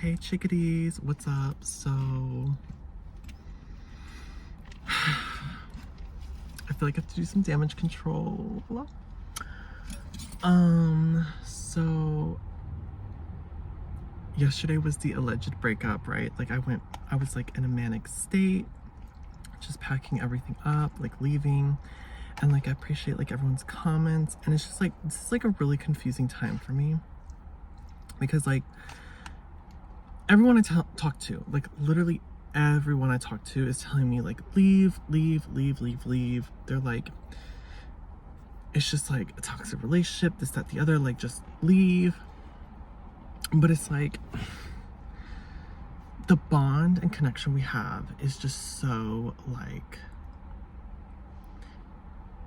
Hey chickadees, what's up? So I feel like I have to do some damage control. So yesterday was the alleged breakup, right? Like I was like in a manic state, just packing everything up, like leaving. And like I appreciate like everyone's comments, and it's just like this is like a really confusing time for me because like everyone I talk to, like literally everyone I talk to is telling me like leave. They're like, it's just like a toxic relationship, this, that, the other, like just leave. But it's like the bond and connection we have is just so like,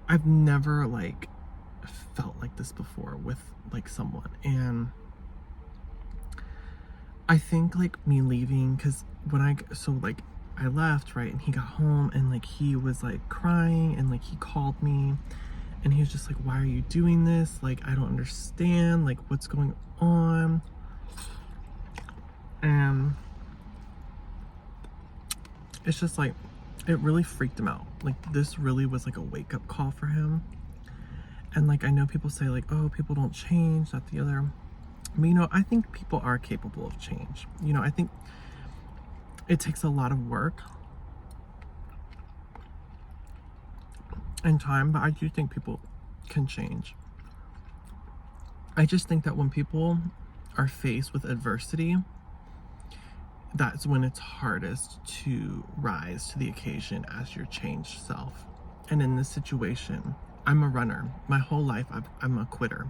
I've never like felt like this before with like someone. And I think like me leaving, because when I left, right, and he got home and like he was like crying and like he called me and he was just like, why are you doing this? Like, I don't understand, like what's going on? And it's just like, it really freaked him out. Like this really was like a wake-up call for him. And like I know people say like, oh, people don't change, that, the other. But you know, I think people are capable of change. You know, I think it takes a lot of work and time, but I do think people can change. I just think that when people are faced with adversity, that's when it's hardest to rise to the occasion as your changed self. And in this situation, I'm a runner. My whole life, I'm a quitter.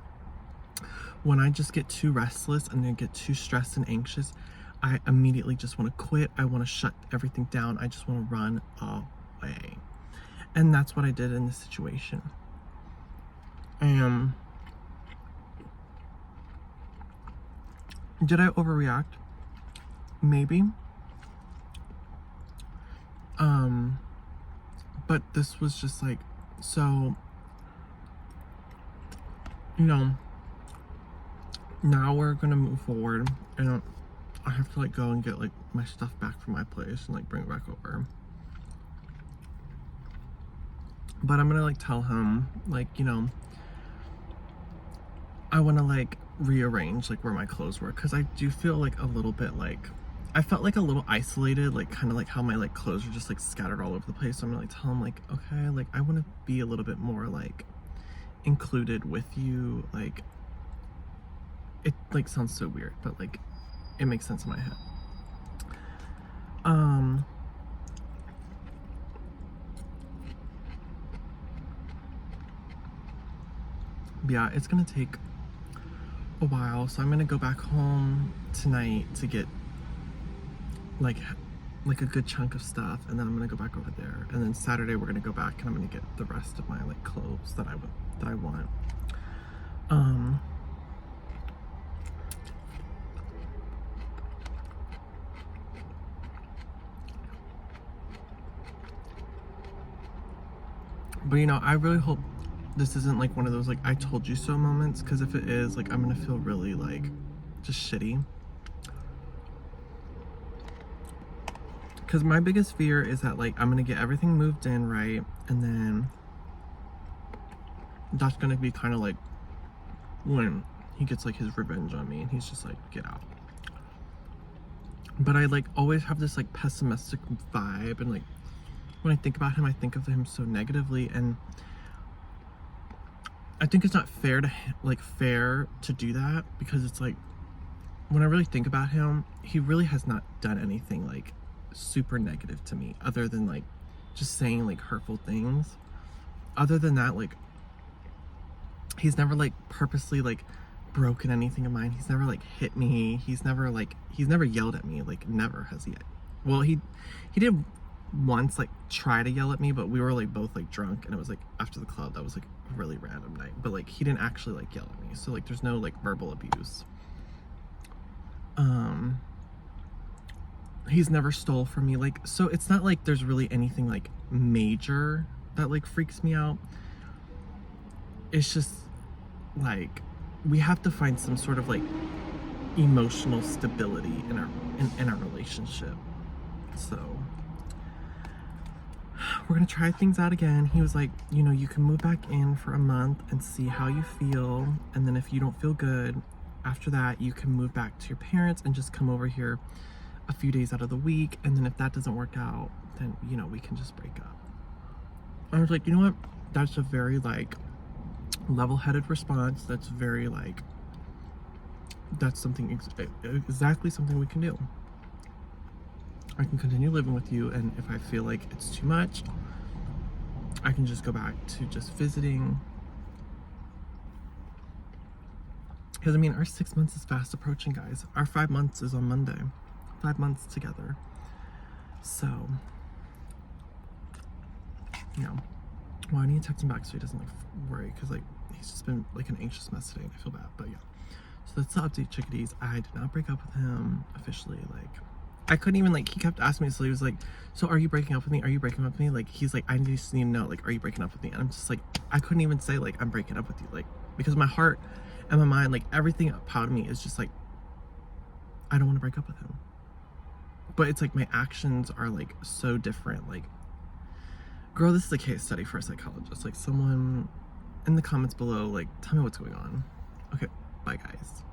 When I just get too restless and then get too stressed and anxious, I immediately just want to quit. I want to shut everything down. I just want to run away. And that's what I did in this situation. Did I overreact? Maybe. But this was just like, so, you know, now we're gonna move forward, and I have to like go and get like my stuff back from my place and like bring it back over. But I'm gonna like tell him like, you know, I want to like rearrange like where my clothes were, because I do feel like a little bit like I felt like a little isolated, like kind of like how my like clothes are just like scattered all over the place. So I'm gonna like tell him like, okay, like I want to be a little bit more like included with you. Like it like sounds so weird, but like it makes sense in my head. Yeah, it's gonna take a while, so I'm gonna go back home tonight to get like a good chunk of stuff, and then I'm gonna go back over there, and then Saturday we're gonna go back and I'm gonna get the rest of my like clothes that I want. But you know, I really hope this isn't like one of those like I told you so moments, because if it is, like I'm gonna feel really like just shitty. Because my biggest fear is that like I'm gonna get everything moved in, right, and then that's gonna be kind of like when he gets like his revenge on me and he's just like, get out. But I like always have this like pessimistic vibe, and like when I think about him, I think of him so negatively, and I think it's not fair to do that, because it's like when I really think about him, he really has not done anything like super negative to me, other than like just saying like hurtful things. Other than that, like he's never like purposely like broken anything of mine. He's never like hit me. He's never yelled at me. Like never has he. Well, he did once like try to yell at me, but we were like both like drunk, and it was like after the club. That was like a really random night, but like he didn't actually like yell at me, so like there's no like verbal abuse. He's never stole from me, like, so it's not like there's really anything like major that like freaks me out. It's just like we have to find some sort of like emotional stability in our relationship. So we're gonna try things out again. He was like, you know, you can move back in for a month and see how you feel, and then if you don't feel good after that, you can move back to your parents and just come over here a few days out of the week, and then if that doesn't work out, then, you know, we can just break up. I was like, you know what, that's a very like level-headed response. That's very like, that's something exactly something we can do. I can continue living with you, and if I feel like it's too much, I can just go back to just visiting. Because I mean, our 6 months is fast approaching, guys. Our 5 months is on Monday. 5 months together. So, you know, well, I need to text him back so he doesn't like worry, because like he's just been like an anxious mess today, and I feel bad. But yeah, so that's the update, chickadees. I did not break up with him officially. Like, I couldn't even like, he kept asking me, so he was like, so are you breaking up with me? Are you breaking up with me? Like, he's like, I just need to know, like, are you breaking up with me? And I'm just like, I couldn't even say like I'm breaking up with you, like, because my heart and my mind, like everything about me is just like, I don't want to break up with him. But it's like my actions are like so different. Like, girl, this is a case study for a psychologist. Like, someone in the comments below, like, tell me what's going on. Okay, bye guys.